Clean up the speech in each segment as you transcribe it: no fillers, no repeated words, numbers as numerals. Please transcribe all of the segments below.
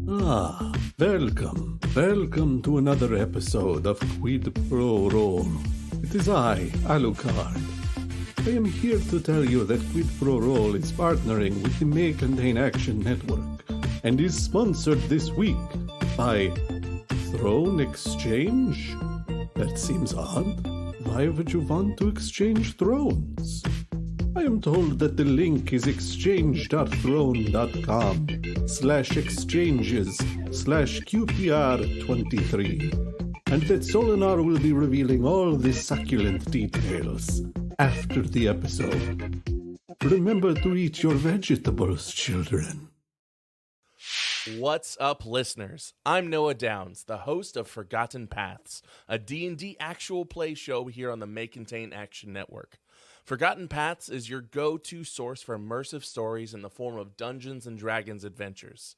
Welcome to another episode of Quid Pro Roll. It is I, Alucard. I am here to tell you that Quid Pro Roll is partnering with the May Contain Action Network and is sponsored this week by Throne Exchange? That seems odd. Why would you want to exchange thrones? I am told that the link is exchange.throne.com/exchanges/QPR23 and that Solinar will be revealing all the succulent details after the episode. Remember to eat your vegetables, children. What's up, listeners? I'm Noah Downs, the host of Forgotten Paths, a D&D actual play show here on the May Contain Action Network. Forgotten Paths is your go-to source for immersive stories in the form of Dungeons & Dragons adventures.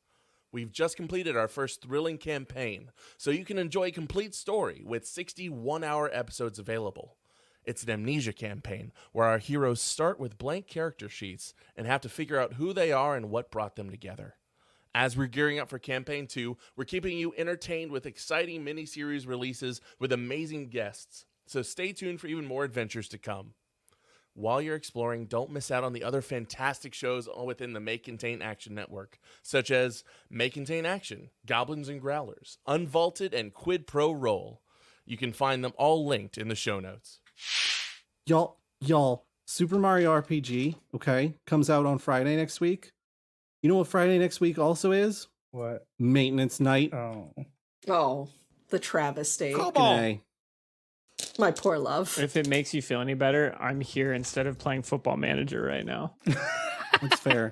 We've just completed our first thrilling campaign, so you can enjoy a complete story with 60 one-hour episodes available. It's an amnesia campaign where our heroes start with blank character sheets and have to figure out who they are and what brought them together. As we're gearing up for Campaign 2, we're keeping you entertained with exciting miniseries releases with amazing guests, so stay tuned for even more adventures to come. While you're exploring, don't miss out on the other fantastic shows within the May Contain Action Network, such as May Contain Action, Goblins and Growlers, Unvaulted, and Quid Pro Roll. You can find them all linked in the show notes. Y'all, Super Mario RPG, okay, comes out on Friday next week. You know what Friday next week also is? What? Maintenance night. Oh, the travesty. Come on. My poor love. If it makes you feel any better, I'm here instead of playing Football Manager right now. That's fair.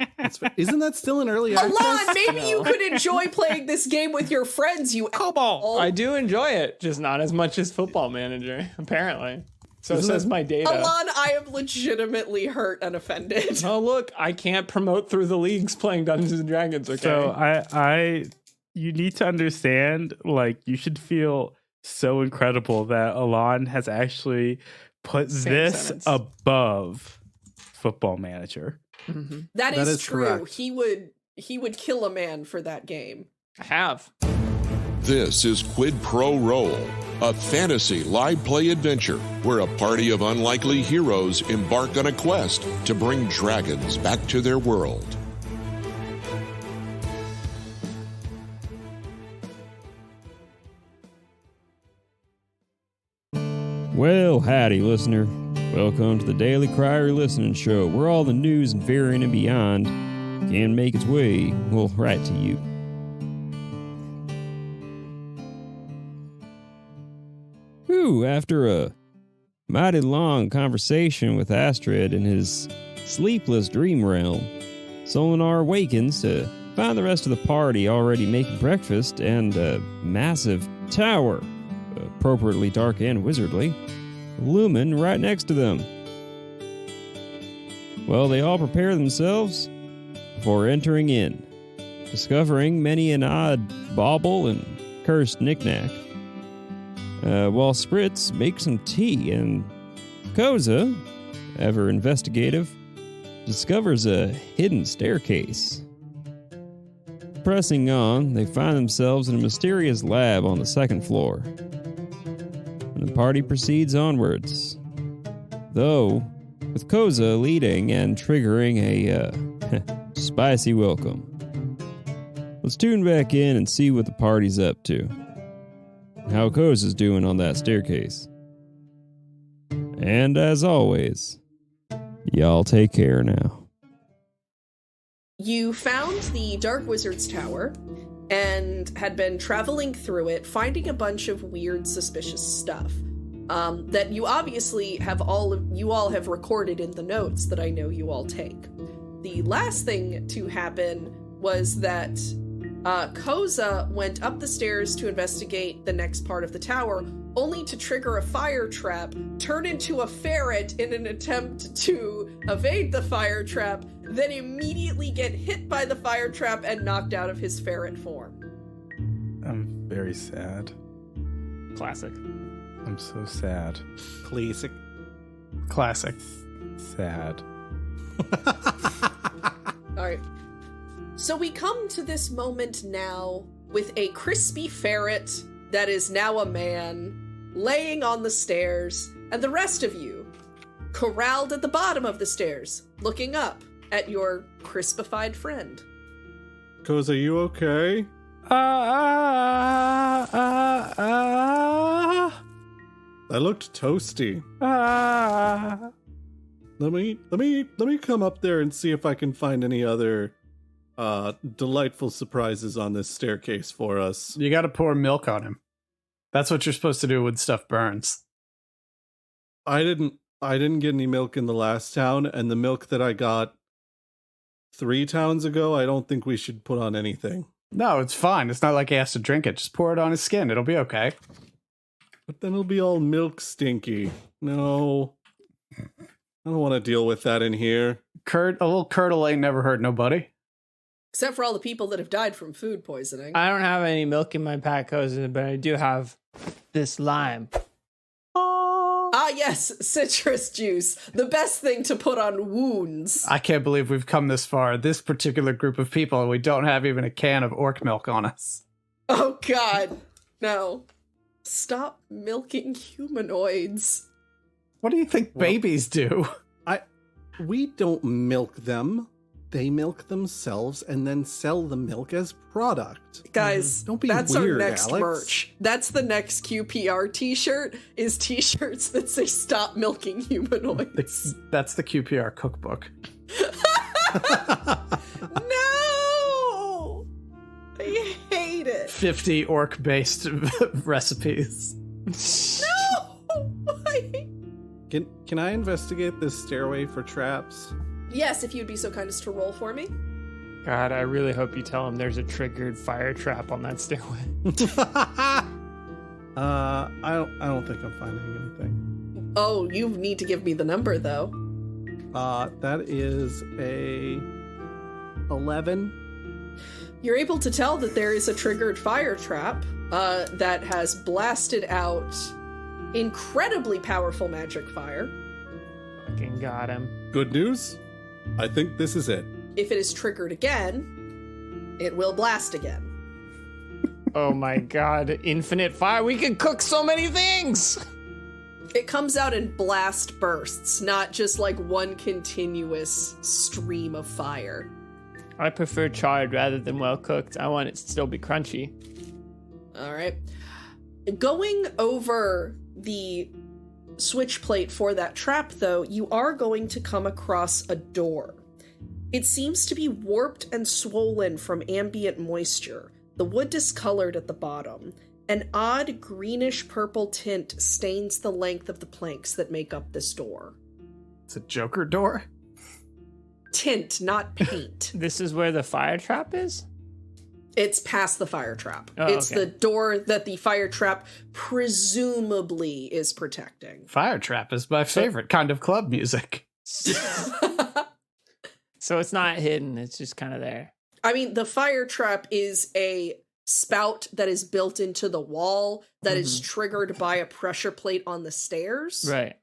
Isn't that still an early access? Alon, maybe you could enjoy playing this game with your friends, you asshole. I do enjoy it, just not as much as Football Manager, apparently. So says my data. Alon, I am legitimately hurt and offended. Oh, look, I can't promote through the leagues playing Dungeons & Dragons, okay? So you need to understand, like, you should feel so incredible that Alon has actually put this above Football Manager. Mm-hmm. That is true. Correct. He would kill a man for that game. I have. This is Quid Pro Roll, a fantasy live play adventure where a party of unlikely heroes embark on a quest to bring dragons back to their world. Well, howdy, listener. Welcome to the Daily Crier Listening Show, where all the news and variant and beyond can make its way, well, right to you. Whew, after a mighty long conversation with Astrid in his sleepless dream realm, Solinar awakens to find the rest of the party already making breakfast and a massive tower, appropriately dark and wizardly, looming right next to them. Well, they all prepare themselves for entering in, discovering many an odd bauble and cursed knickknack. While Spritz makes some tea and Koza, ever investigative, discovers a hidden staircase. Pressing on, they find themselves in a mysterious lab on the second floor. And the party proceeds onwards, though with Koza leading and triggering a spicy welcome. Let's tune back in and see what the party's up to. How Koza's doing on that staircase. And as always, y'all take care now. You found the Dark Wizard's Tower and had been traveling through it, finding a bunch of weird, suspicious stuff that you obviously have all have recorded in the notes that I know you all take. The last thing to happen was that Koza went up the stairs to investigate the next part of the tower, only to trigger a fire trap, turn into a ferret in an attempt to evade the fire trap, then immediately get hit by the fire trap and knocked out of his ferret form. I'm very sad. Classic. I'm so sad. Classic. Sad. Alright. So we come to this moment now with a crispy ferret that is now a man laying on the stairs, and the rest of you corralled at the bottom of the stairs, looking up at your crispified friend. Koz, are you okay? That looked toasty. Let me come up there and see if I can find any other delightful surprises on this staircase for us. You gotta pour milk on him. That's what you're supposed to do when stuff burns. I didn't get any milk in the last town, and the milk that I got 3 towns ago, I don't think we should put on anything. No, it's fine. It's not like he has to drink it. Just pour it on his skin. It'll be okay. But then it'll be all milk stinky. No. I don't want to deal with that in here. A little curdle ain't never hurt nobody. Except for all the people that have died from food poisoning. I don't have any milk in my pack, Koza, but I do have this lime. Ah, yes, citrus juice. The best thing to put on wounds. I can't believe we've come this far. This particular group of people, and we don't have even a can of orc milk on us. Oh, God. No. Stop milking humanoids. What do you think babies do? We don't milk them. They milk themselves and then sell the milk as product. Guys, Don't be that's weird, our next Alex. merch. That's the next QPR t-shirt, is t-shirts that say stop milking humanoids. That's the QPR cookbook. No! I hate it. 50 orc-based recipes. No! Why? Can I investigate this stairway for traps? Yes, if you'd be so kind as to roll for me. God, I really hope you tell him there's a triggered fire trap on that stairway. I don't think I'm finding anything. Oh, you need to give me the number, though. That is a 11. You're able to tell that there is a triggered fire trap that has blasted out incredibly powerful magic fire. Fucking got him. Good news? I think this is it. If it is triggered again, it will blast again. Oh my god, infinite fire. We can cook so many things! It comes out in blast bursts, not just like one continuous stream of fire. I prefer charred rather than well cooked. I want it to still be crunchy. All right. Going over the switch plate for that trap, though, you are going to come across a door. It seems to be warped and swollen from ambient moisture, the wood discolored at the bottom. An odd greenish-purple tint stains the length of the planks that make up this door. It's a Joker door? Tint, not paint. This is where the fire trap is? It's past the fire trap. Oh, it's okay. the door that the fire trap presumably is protecting. Fire trap is my favorite kind of club music. So it's not hidden, it's just kind of there. I mean, the fire trap is a spout that is built into the wall that is triggered by a pressure plate on the stairs. Right.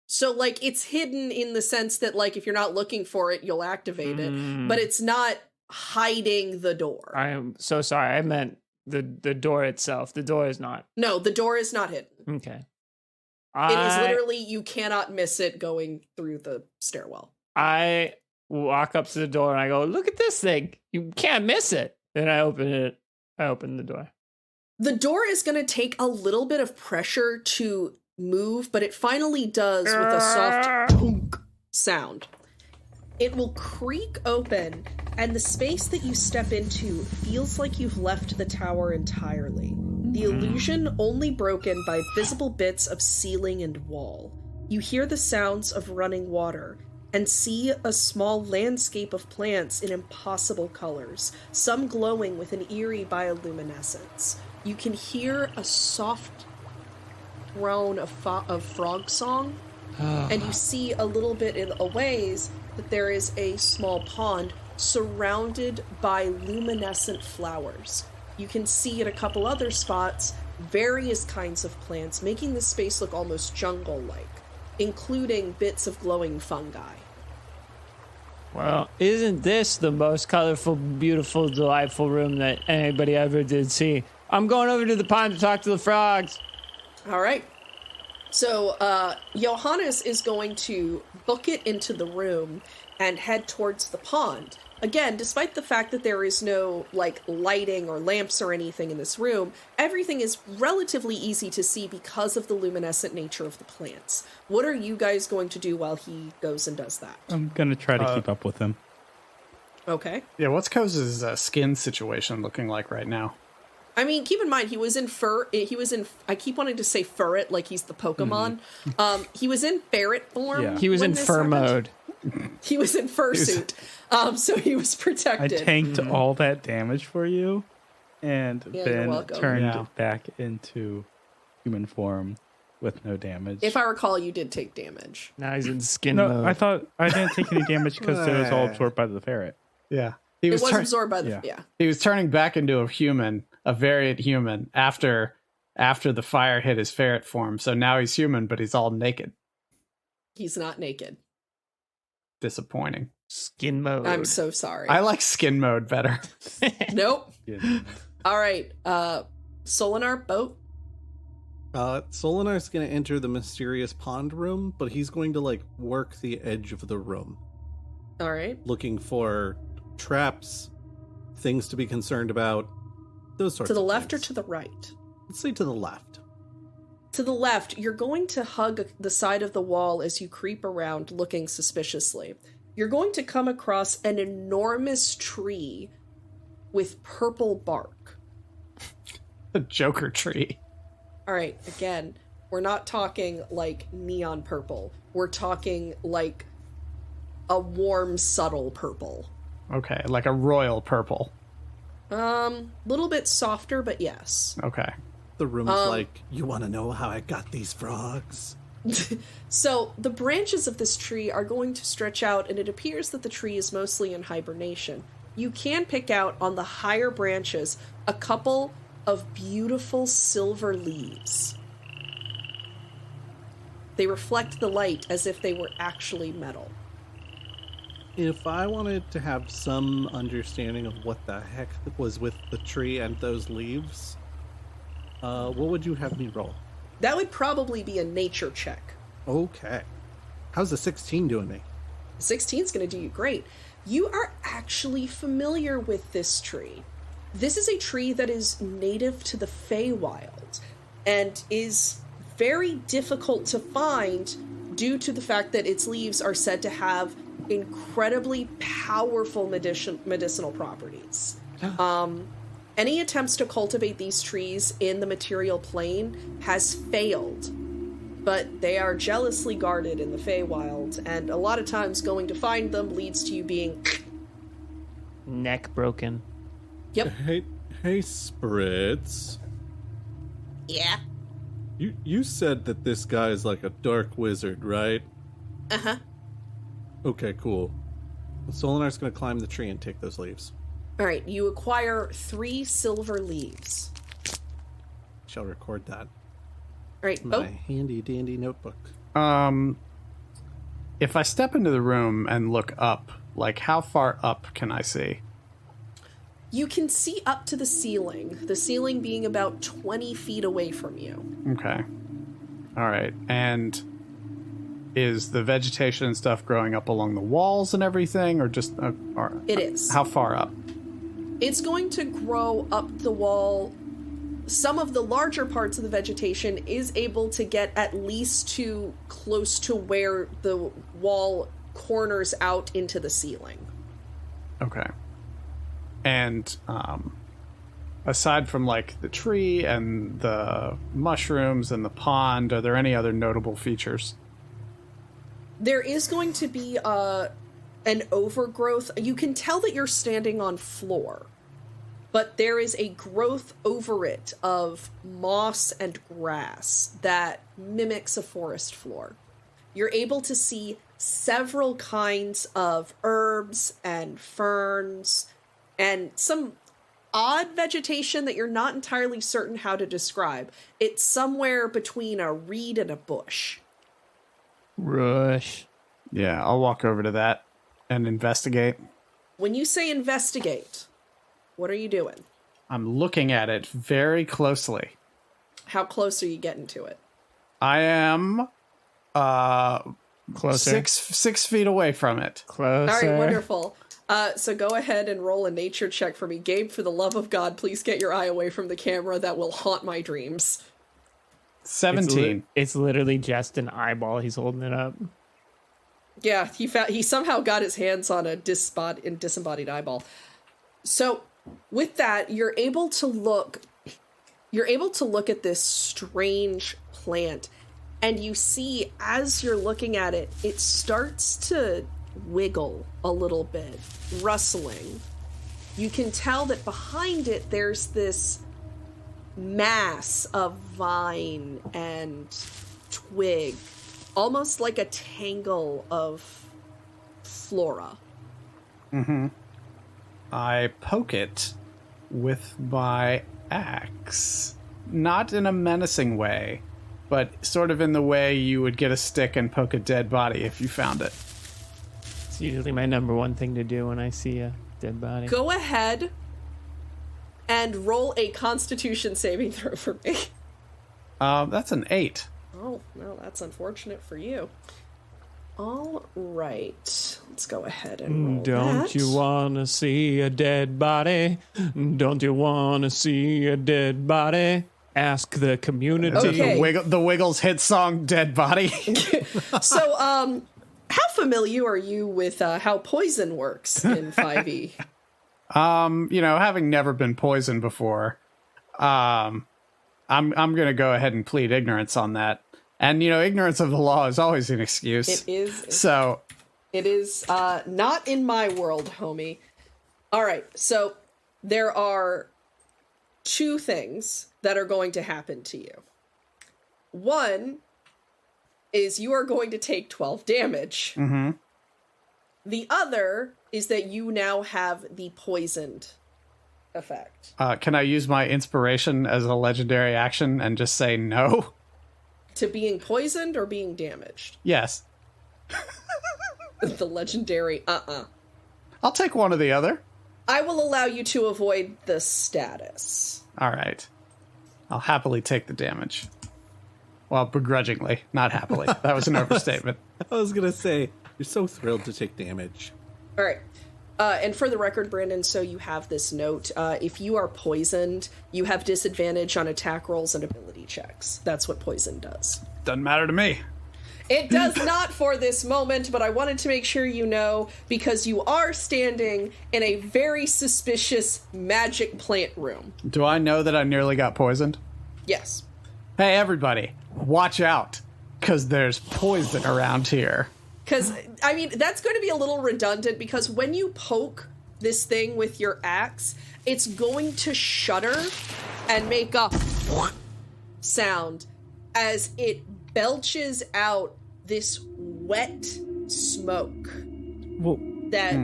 So, like, it's hidden in the sense that, like, if you're not looking for it, you'll activate it. But it's not hiding the door. I am so sorry. I meant the door itself. The door is not. No, the door is not hidden. Okay. It is literally, you cannot miss it going through the stairwell. I walk up to the door and I go, look at this thing. You can't miss it. Then I open it. I open the door. The door is going to take a little bit of pressure to move, but it finally does with a soft thunk sound. It will creak open, and the space that you step into feels like you've left the tower entirely. The illusion only broken by visible bits of ceiling and wall. You hear the sounds of running water, and see a small landscape of plants in impossible colors, some glowing with an eerie bioluminescence. You can hear a soft drone of frog song, and you see a little bit in a ways that there is a small pond surrounded by luminescent flowers. You can see at a couple other spots various kinds of plants, making the space look almost jungle-like, including bits of glowing fungi. Well, isn't this the most colorful, beautiful, delightful room that anybody ever did see? I'm going over to the pond to talk to the frogs. All right. So Johannes is going to book it into the room and head towards the pond. Again, despite the fact that there is no, like, lighting or lamps or anything in this room, everything is relatively easy to see because of the luminescent nature of the plants. What are you guys going to do while he goes and does that? I'm going to try to keep up with him. Okay. Yeah, what's Koza's skin situation looking like right now? I mean, keep in mind, he was in I keep wanting to say ferret, like he's the Pokemon. He was in ferret form. Yeah. He was in fur mode. He was in fursuit, so he was I protected. tanked all that damage for you and Yeah, you're then welcome. turned back into human form with no damage. If I recall, you did take damage. Now he's in skin No, mode. I thought I didn't take any damage because it was all absorbed by the ferret. Yeah. He It was, was tur- absorbed by the... yeah. he was turning back into a variant human after the fire hit his ferret form. So now he's human, but he's all naked. He's not naked. Disappointing. Skin mode. I'm so sorry. I like skin mode better. Nope. Yeah. All right. Solinar, boat. Solinar's going to enter the mysterious pond room, but he's going to, like, work the edge of the room, All right. looking for traps, things to be concerned about, those sorts To the of left or things. to the right? Let's say to the left. To the left, you're going to hug the side of the wall as you creep around looking suspiciously. You're going to come across an enormous tree with purple bark. The Joker tree. All right, again, we're not talking like neon purple. We're talking like a warm, subtle purple. Okay, like a royal purple. Little bit softer, but yes. Okay. The room's like, you want to know how I got these frogs? So the branches of this tree are going to stretch out, and it appears that the tree is mostly in hibernation. You can pick out on the higher branches a couple of beautiful silver leaves. They reflect the light as if they were actually metal. If I wanted to have some understanding of what the heck was with the tree and those leaves, what would you have me roll? That would probably be a nature check. Okay. How's the 16 doing me? 16 is going to do you great. You are actually familiar with this tree. This is a tree that is native to the Feywild and is very difficult to find due to the fact that its leaves are said to have incredibly powerful medicinal properties. Any attempts to cultivate these trees in the material plane has failed, but they are jealously guarded in the Feywild, and a lot of times going to find them leads to you being... Neck broken. Yep. Hey, Spritz. Yeah. You said that this guy is like a dark wizard, right? Uh-huh. Okay, cool. Solinar's going to climb the tree and take those leaves. All right, you acquire 3 silver leaves. Shall record that. All right, My handy dandy notebook. If I step into the room and look up, like how far up can I see? You can see up to the ceiling being about 20 feet away from you. Okay. All right. And is the vegetation and stuff growing up along the walls and everything, or just... It is. How far up? It's going to grow up the wall. Some of the larger parts of the vegetation is able to get at least to close to where the wall corners out into the ceiling. Okay. And aside from like the tree and the mushrooms and the pond, are there any other notable features? There is going to be an overgrowth. You can tell that you're standing on floor, but there is a growth over it of moss and grass that mimics a forest floor. You're able to see several kinds of herbs and ferns and some odd vegetation that you're not entirely certain how to describe. It's somewhere between a reed and a bush. Rush. Yeah, I'll walk over to that. and investigate. When you say investigate, what are you doing? I'm looking at it very closely. How close are you getting to it? I am Closer. 6 feet away from it. Closer. All right, wonderful. So go ahead and roll a nature check for me. Gabe, for the love of God, please get your eye away from the camera. That will haunt my dreams. 17. It's literally just an eyeball. He's holding it up. Yeah, he somehow got his hands on a disembodied eyeball. So with that, you're able to look at this strange plant, and you see as you're looking at it, it starts to wiggle a little bit, rustling. You can tell that behind it there's this mass of vine and twig, almost like a tangle of flora. Mm-hmm. I poke it with my axe. Not in a menacing way, but sort of in the way you would get a stick and poke a dead body if you found it. It's usually my number one thing to do when I see a dead body. Go ahead and roll a Constitution saving throw for me. That's an 8. Oh, no, that's unfortunate for you. All right. Let's go ahead and roll Don't that. you want to see a dead body? Don't you want to see a dead body? Ask the community. Okay. The Wiggles hit song, Dead Body. So, how familiar are you with how poison works in 5e? Having never been poisoned before, I'm going to go ahead and plead ignorance on that. And, ignorance of the law is always an excuse. It is. So. It is not in my world, homie. All right, so there are 2 things that are going to happen to you. One is you are going to take 12 damage. Mm-hmm. The other is that you now have the poisoned effect. Can I use my inspiration as a legendary action and just say no? To being poisoned or being damaged? Yes. The legendary I'll take one or the other. I will allow you to avoid the status. All right. I'll happily take the damage. Well, begrudgingly, not happily. That was an overstatement. I was going to say, you're so thrilled to take damage. All right. And for the record, Brandon, so you have this note. If you are poisoned, you have disadvantage on attack rolls and ability checks. That's what poison does. Doesn't matter to me. It does not for this moment, but I wanted to make sure you know, because you are standing in a very suspicious magic plant room. Do I know that I nearly got poisoned? Yes. Hey, everybody, watch out, because there's poison around here. Because, that's going to be a little redundant, because when you poke this thing with your axe, it's going to shudder and make a sound as it belches out this wet smoke that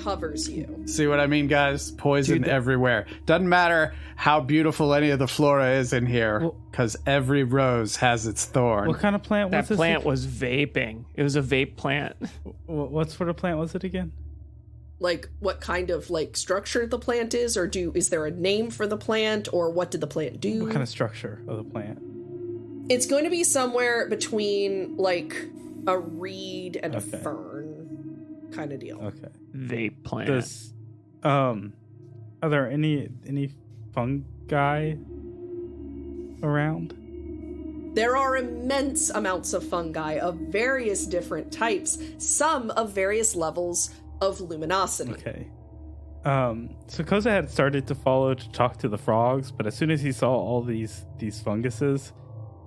covers you. See what I mean, guys? Poison everywhere. Doesn't matter how beautiful any of the flora is in here, because every rose has its thorn. What kind of plant was That this? plant was vaping. It was a vape plant. What sort of plant was it again? Like, what kind of, structure the plant is, or is there a name for the plant, or what did the plant do? What kind of structure of the plant? It's going to be somewhere between, a reed and a fern kind of deal. Okay. Vape plant. Does, are there any fungi around? There are immense amounts of fungi of various different types, some of various levels of luminosity. Okay. So Koza had started to follow to talk to the frogs, but as soon as he saw all these funguses,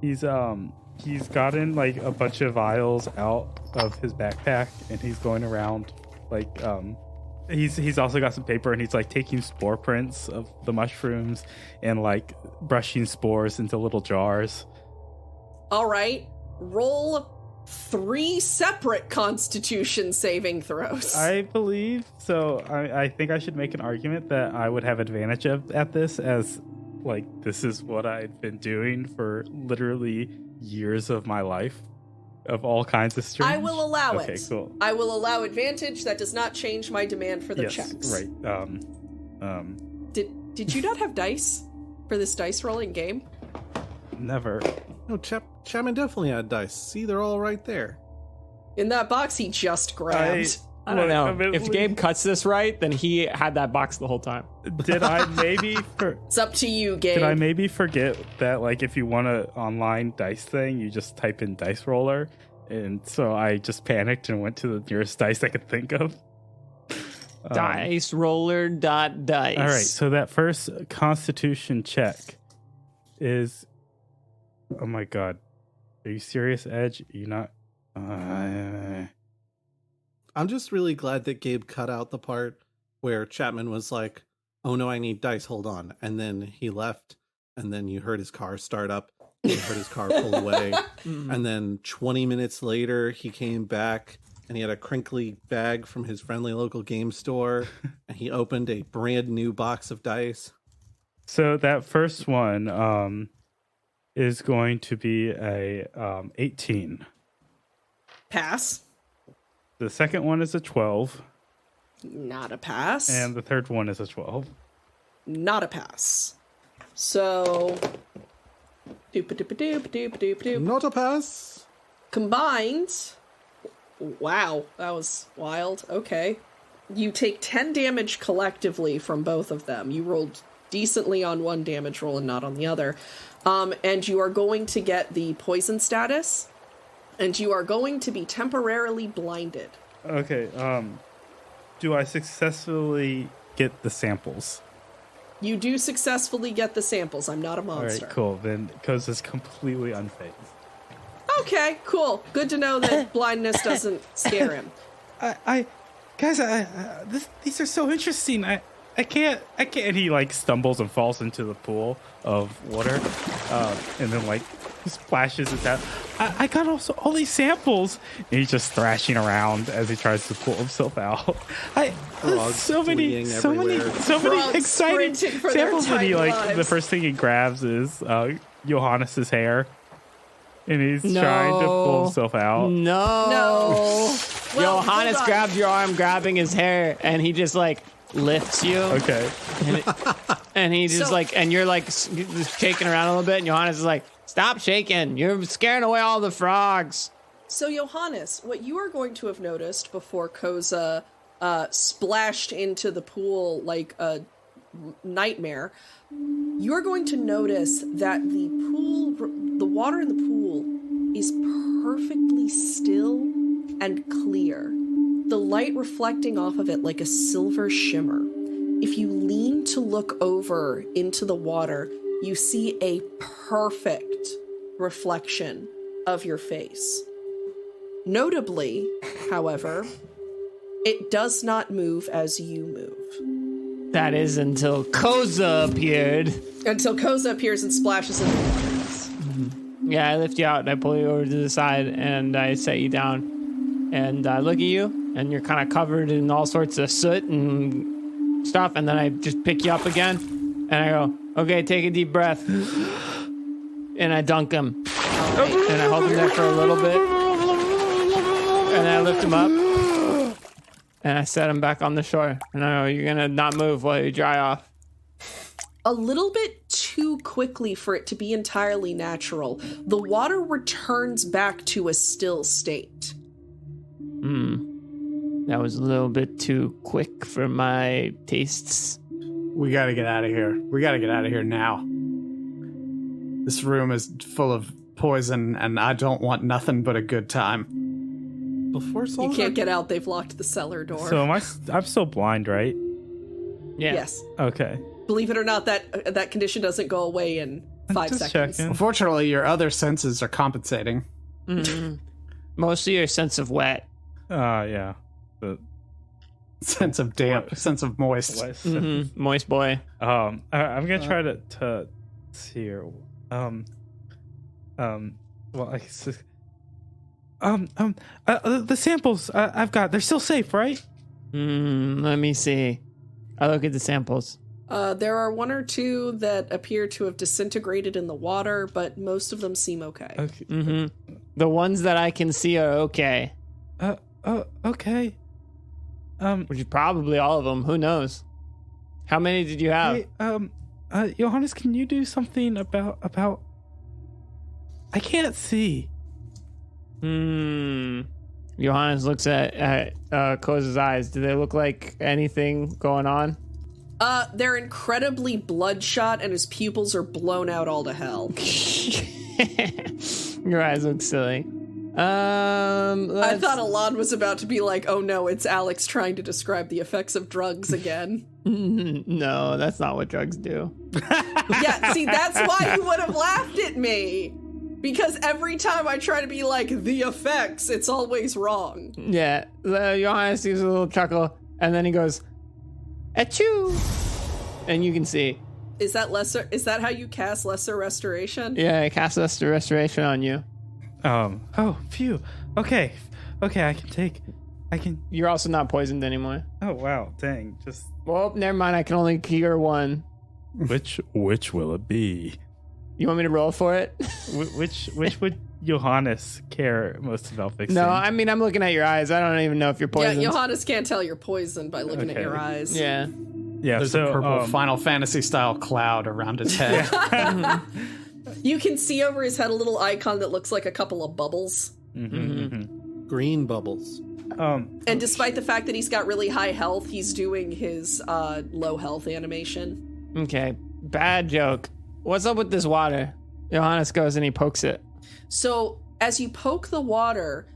he's gotten a bunch of vials out of his backpack, and he's going around he's also got some paper, and he's taking spore prints of the mushrooms and brushing spores into little jars. All right, roll 3 separate Constitution saving throws. I believe so. I think I should make an argument that I would have advantage at this, as this is what I've been doing for literally years of my life. of all kinds of strange? I will allow it. Okay, cool. I will allow advantage. That does not change my demand for the Yes, checks. right. Did you not have dice for this dice rolling game? Never. No, Chapman definitely had dice. See, they're all right there. In that box he just grabbed. I don't know. I mean, If Gabe cuts this right, then he had that box the whole time. Did I maybe It's up to you, Gabe. Did I maybe forget that, like, if you want an online dice thing, you just type in dice roller? And so I just panicked and went to the nearest dice I could think of. Dice roller dot dice. All right, so that first Constitution check is... Oh my god. Are you serious, Edge? You not... I'm just really glad that Gabe cut out the part where Chapman was like, oh no, I need dice, hold on. And then he left, and then you heard his car start up, you heard his car pull away. And then 20 minutes later, he came back, and he had a crinkly bag from his friendly local game store, and he opened a brand new box of dice. So that first one is going to be a 18. Pass. The second one is a 12. Not a pass. And the third one is a 12. Not a pass. So... Doop-a-doop-a-doop-a-doop-a-doop-a-doop. Not a pass. Combined... Wow, that was wild. Okay. You take 10 damage collectively from both of them. You rolled decently on one damage roll and not on the other. And you are going to get the poison status, and you are going to be temporarily blinded. Okay, do I successfully get the samples? You do successfully get the samples. I'm not a monster. All right, cool. Then Koz is completely unfazed. Okay, cool. Good to know that blindness doesn't scare him. Guys, these are so interesting. I can't. And he like stumbles and falls into the pool of water, and then like splashes his head. I got all these samples. And he's just thrashing around as he tries to pull himself out. So many exciting samples. And he like the first thing he grabs is Johannes's hair. And he's trying to pull himself out. No. Well, Johannes grabbed your arm, grabbing his hair, and he just like lifts you. Okay. And he just and you're like shaking around a little bit, and Johannes is like, stop shaking. You're scaring away all the frogs. So, Johannes, what you are going to have noticed before Koza splashed into the pool like a nightmare, you're going to notice that the water in the pool is perfectly still and clear, the light reflecting off of it like a silver shimmer. If you lean to look over into the water, you see a perfect reflection of your face. Notably, however, it does not move as you move. That is until Koza appeared. Until Koza appears and splashes into the water. Yeah, I lift you out and I pull you over to the side and I set you down. And I look at you and you're kind of covered in all sorts of soot and stuff. And then I just pick you up again and I go, okay, take a deep breath. And I dunk him. And I hold him there for a little bit. And I lift him up. And I set him back on the shore. And I go, you're going to not move while you dry off. A little bit too quickly for it to be entirely natural. The water returns back to a still state. That was a little bit too quick for my tastes. We gotta get out of here. We gotta get out of here now. This room is full of poison, and I don't want nothing but a good time. Before You can't get out. They've locked the cellar door. So I'm still blind, right? Yeah. Yes. Okay. Believe it or not, that condition doesn't go away in 5 Just seconds. checking. Unfortunately, your other senses are compensating. Mostly your sense of wet. Yeah. The Sense of damp, sense of moist. Moist boy. I'm gonna try to see here. Well, I guess the samples I've got, they're still safe, right? Let me see. I look at the samples. There are 1 or 2 that appear to have disintegrated in the water, but most of them seem okay. Okay. The ones that I can see are okay. Okay. Which is probably all of them. Who knows? How many did you have? Hey, Johannes, can you do something about... I can't see. Johannes looks at Koza's eyes. Do they look like anything going on? They're incredibly bloodshot, and his pupils are blown out all to hell. Your eyes look silly. I thought Alon was about to be like, oh no, it's Alex trying to describe the effects of drugs again. No, that's not what drugs do. Yeah, see, that's why you would have laughed at me. Because every time I try to be like, the effects, it's always wrong. Yeah, Johannes gives a little chuckle, and then he goes, achoo! And you can see. Is that how you cast Lesser Restoration? Yeah, I cast Lesser Restoration on you. Oh, phew. Okay, I can... You're also not poisoned anymore. Oh, wow, dang, Well, never mind, I can only cure one. Which will it be? You want me to roll for it? Which would Johannes care most about fixing? No, I mean, I'm looking at your eyes. I don't even know if you're poisoned. Yeah, Johannes can't tell you're poisoned by looking at your eyes. Yeah. Yeah, There's a purple Final Fantasy style cloud around his head. You can see over his head a little icon that looks like a couple of bubbles. Green bubbles. And despite the fact that he's got really high health, he's doing his low health animation. Okay, bad joke. What's up with this water? Johannes goes and he pokes it. So as you poke the water,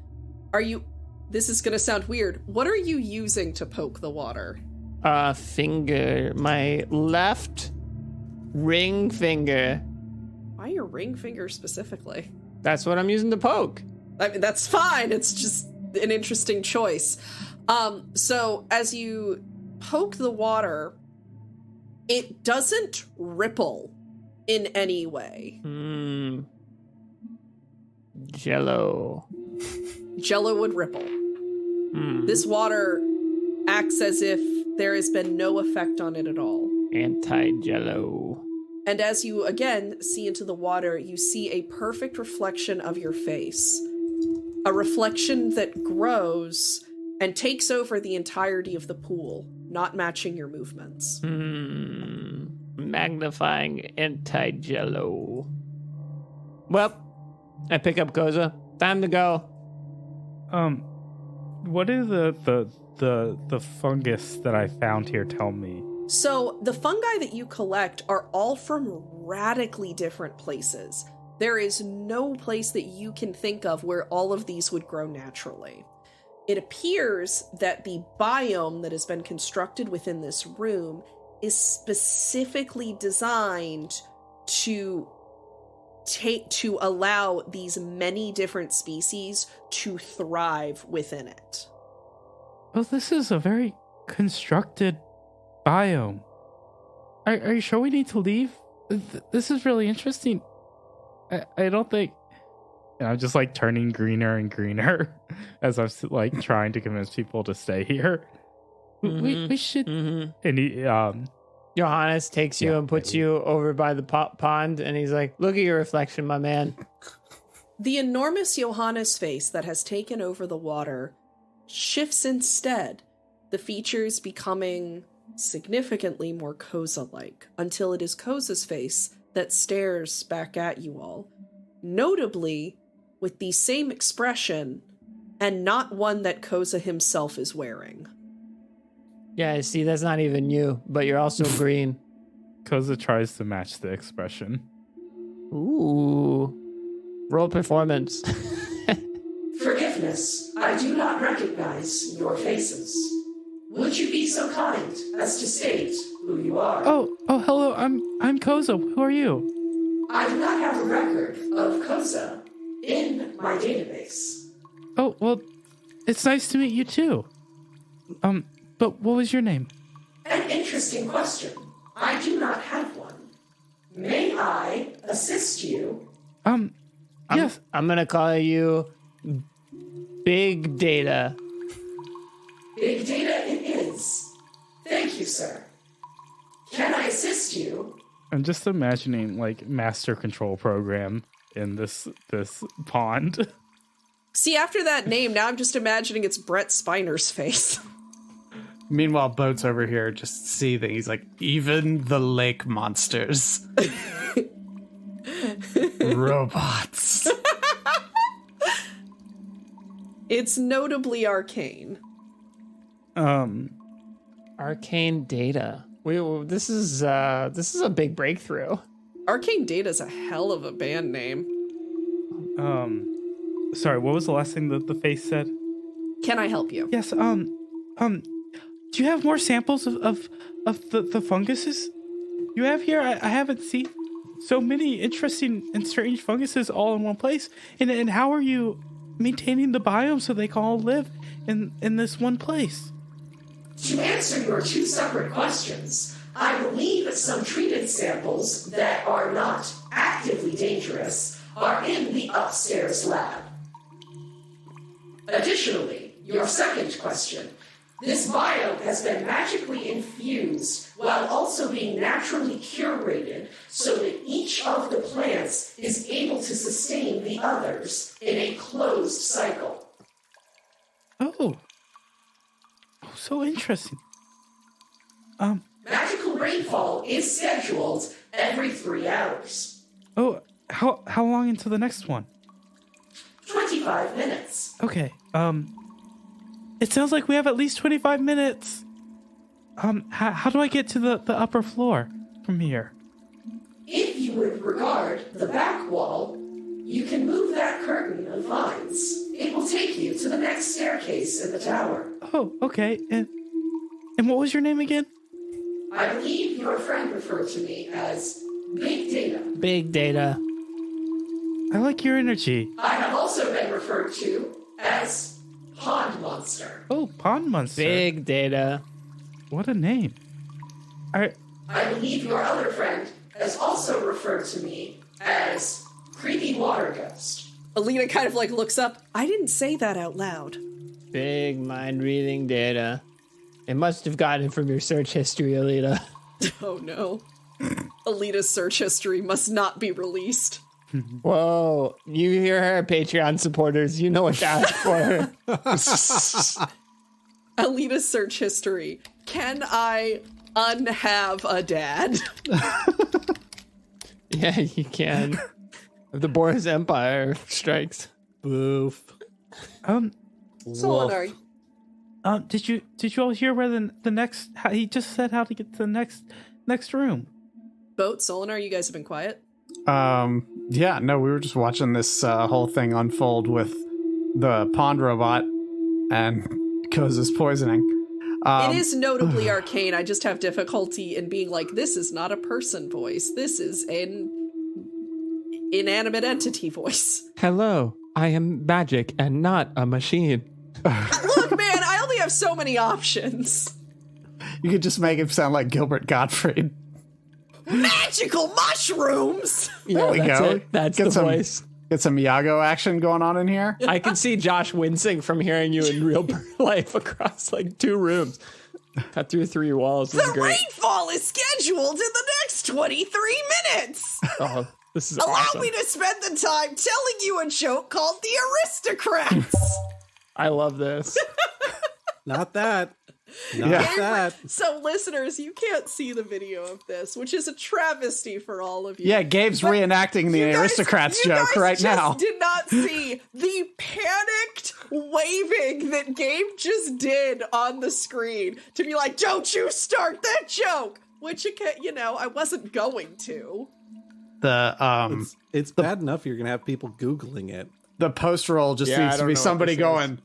this is going to sound weird. What are you using to poke the water? Finger. My left ring finger. Why your ring finger specifically? That's what I'm using to poke. I mean, that's fine. It's just an interesting choice. So as you poke the water, it doesn't ripple in any way. Jello. Jello would ripple. This water acts as if there has been no effect on it at all. Anti-Jello. And as you again see into the water, you see a perfect reflection of your face. A reflection that grows and takes over the entirety of the pool, not matching your movements. Magnifying anti-Jello. Well, I pick up Koza. Time to go. What is the fungus that I found here tell me? So the fungi that you collect are all from radically different places. There is no place that you can think of where all of these would grow naturally. It appears that the biome that has been constructed within this room is specifically designed to allow these many different species to thrive within it. Well, this is a very constructed biome. Are you sure we need to leave? This is really interesting. I don't think... I'm just like turning greener and greener as I'm like trying to convince people to stay here. We should... And he, Johannes takes you and puts you over by the pond, and he's like, look at your reflection, my man. The enormous Johannes face that has taken over the water shifts instead, the features becoming significantly more Koza-like, until it is Koza's face that stares back at you all, notably with the same expression, and not one that Koza himself is wearing. Yeah, see, that's not even you, but you're also green. Koza tries to match the expression. Ooh. Roll performance. Forgiveness, I do not recognize your faces. Would you be so kind as to state who you are? Oh, hello, I'm Koza. Who are you? I do not have a record of Koza in my database. Oh, well, it's nice to meet you too. But what was your name? An interesting question. I do not have one. May I assist you? Yes. I'm gonna call you Big Data. Big Data it is. Thank you, sir. Can I assist you? I'm just imagining like master control program in this pond. See, after that name, now I'm just imagining it's Brett Spiner's face. Meanwhile, Boat's over here just seething. He's like, even the lake monsters. Robots. It's notably arcane. Arcane data. This is a big breakthrough. Arcane Data's a hell of a band name. Sorry, what was the last thing that the face said? Can I help you? Yes, do you have more samples of the funguses you have here? I haven't seen so many interesting and strange funguses all in one place. And how are you maintaining the biome so they can all live in this one place? To answer your two separate questions, I believe some treated samples that are not actively dangerous are in the upstairs lab. Additionally, your second question, this biome has been magically infused while also being naturally curated so that each of the plants is able to sustain the others in a closed cycle. Oh, so interesting. Magical rainfall is scheduled every 3 hours. Oh, how long until the next one? 25 minutes. Okay. It sounds like we have at least 25 minutes. How do I get to the upper floor from here? If you would regard the back wall, you can move that curtain of vines. It will take you to the next staircase in the tower. Oh, okay. And what was your name again? I believe your friend referred to me as Big Data. Big data. I like your energy. I have also been referred to as Pond Monster. Oh, Pond Monster. Big data. What a name. I believe your other friend has also referred to me as Creepy Water Ghost. Alita kind of like looks up. I didn't say that out loud. Big mind reading data. It must have gotten from your search history, Alita. Oh no. Alita's search history must not be released. Whoa, you hear her, Patreon supporters. You know what to ask for. Alita's search history. Can I unhave a dad? Yeah, you can. If the Boris Empire strikes. Boof. Solinar, Did you all hear where the next? How, he just said how to get to the next room. Boat, Solinar, you guys have been quiet? Yeah, no, we were just watching this whole thing unfold with the pond robot and Koza's poisoning. It is notably arcane. I just have difficulty in being like, this is not a person voice. This is an inanimate entity voice. Hello, I am magic and not a machine. Look, man, I only have so many options. You could just make him sound like Gilbert Gottfried. Magical mushrooms! There we go. It. That's Get the some, voice. Get some Iago action going on in here. I can see Josh wincing from hearing you in real life across like 2 rooms. Cut through 3 walls. The rainfall is scheduled in the next 23 minutes! Oh, this is Allow awesome. me to spend the time telling you a joke called The Aristocrats! I love this. Not that. Not that. So, listeners, you can't see the video of this, which is a travesty for all of you. Yeah, Gabe's But reenacting the Aristocrats joke right now. You did not see the panicked waving that Gabe just did on the screen to be like, don't you start that joke! Which, I wasn't going to. It's bad enough you're going to have people Googling it. The post roll just needs to be somebody going,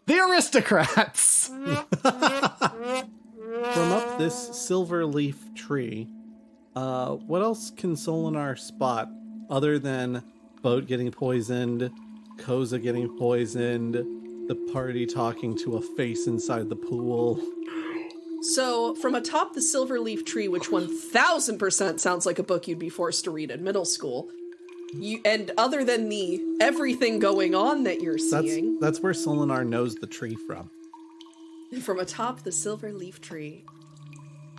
the Aristocrats! From up this silver leaf tree, what else can Solinar spot other than Boat getting poisoned, Koza getting poisoned, the party talking to a face inside the pool? So, from atop the silver leaf tree, which 1000% sounds like a book you'd be forced to read in middle school, and other than the everything going on that you're seeing... That's where Solinar knows the tree from. From atop the silver leaf tree,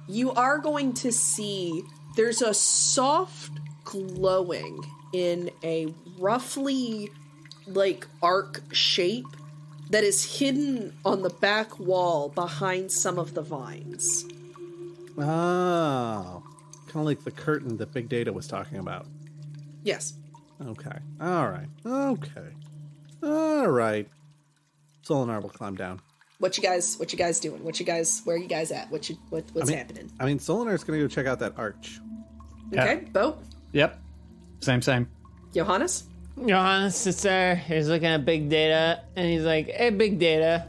you are going to see there's a soft glowing in a roughly like arc shape that is hidden on the back wall behind some of the vines. Oh, kind of like the curtain that Big Data was talking about. Yes. Okay. All right. Okay. All right. Solinar will climb down. What you guys doing? Where are you guys at? What's happening? I mean, Solinar's going to go check out that arch. Okay, Bo? Yep. Same. Johannes? Johannes sits there, he's looking at Big Data, and he's like, hey, Big Data.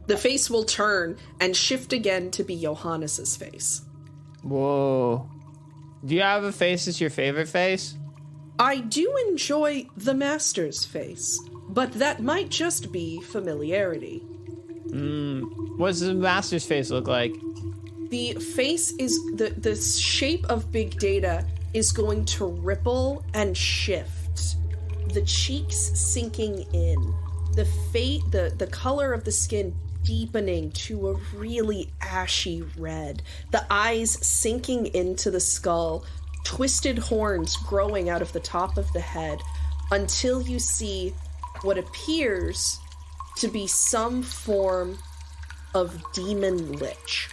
The face will turn and shift again to be Johannes's face. Whoa. Do you have a face that's your favorite face? I do enjoy the Master's face, but that might just be familiarity. What does the Master's face look like? The face is the shape of Big Data is going to ripple and shift. The cheeks sinking in, the color of the skin deepening to a really ashy red, the eyes sinking into the skull, twisted horns growing out of the top of the head, until you see what appears to be some form of demon lich.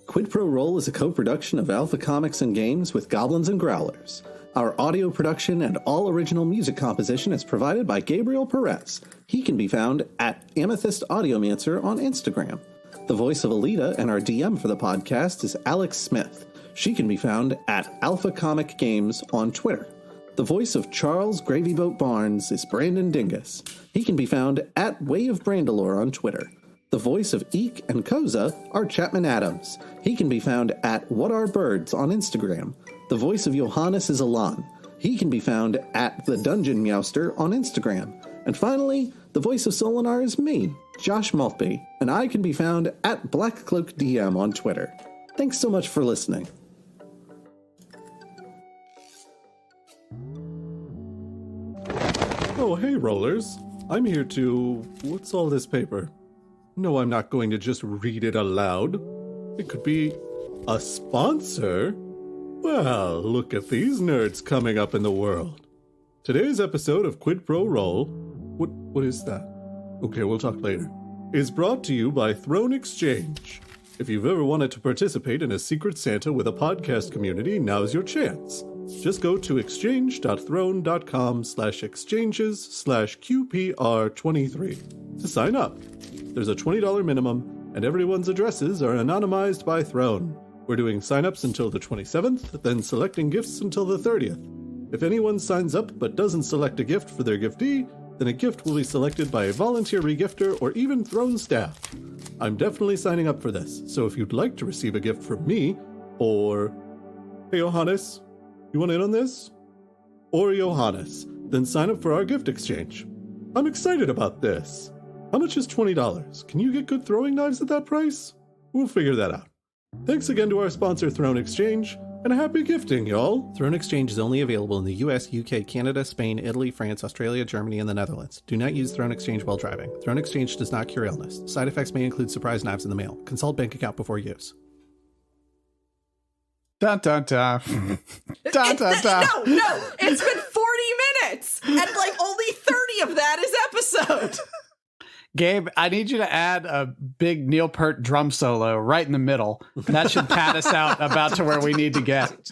Quid Pro Roll is a co-production of Alpha Comics and Games with Goblins and Growlers. Our audio production and all original music composition is provided by Gabriel Perez. He can be found at Amethyst Audiomancer on Instagram. The voice of Alita and our DM for the podcast is Alex Smith. She can be found at Alpha Comic Games on Twitter. The voice of Charles Gravy Boat Barnes is Brandon Dingus. He can be found at Way of Brandalore on Twitter. The voice of Eek and Koza are Chapman Adams. He can be found at What Are Birds on Instagram. The voice of Johannes is Alon. He can be found at The Dungeon Meowster on Instagram. And finally, the voice of Solinar is me, Josh Maltby, and I can be found at BlackCloakDM on Twitter. Thanks so much for listening. Oh, hey, Rollers. I'm here to... What's all this paper? No, I'm not going to just read it aloud. It could be a sponsor. Well, look at these nerds coming up in the world. Today's episode of Quid Pro Roll... What is that? Okay, we'll talk later. Is brought to you by Throne Exchange. If you've ever wanted to participate in a Secret Santa with a podcast community, now's your chance. Just go to exchange.throne.com/exchanges/QPR23 to sign up. There's a $20 minimum, and everyone's addresses are anonymized by Throne. We're doing signups until the 27th, then selecting gifts until the 30th. If anyone signs up but doesn't select a gift for their giftee, then a gift will be selected by a volunteer regifter or even Throne staff. I'm definitely signing up for this, so if you'd like to receive a gift from me, or... Hey, Johannes, you want in on this? Or Johannes, then sign up for our gift exchange. I'm excited about this. How much is $20? Can you get good throwing knives at that price? We'll figure that out. Thanks again to our sponsor, Throne Exchange, and happy gifting, y'all. Throne Exchange is only available in the US, UK, Canada, Spain, Italy, France, Australia, Germany, and the Netherlands. Do not use Throne Exchange while driving. Throne Exchange does not cure illness. Side effects may include surprise knives in the mail. Consult bank account before use. Dun dun dun. Dun dun dun. No, it's been 40 minutes, and like only 30 of that is episode. Gabe, I need you to add a big Neil Peart drum solo right in the middle. That should pad us out about to where we need to get.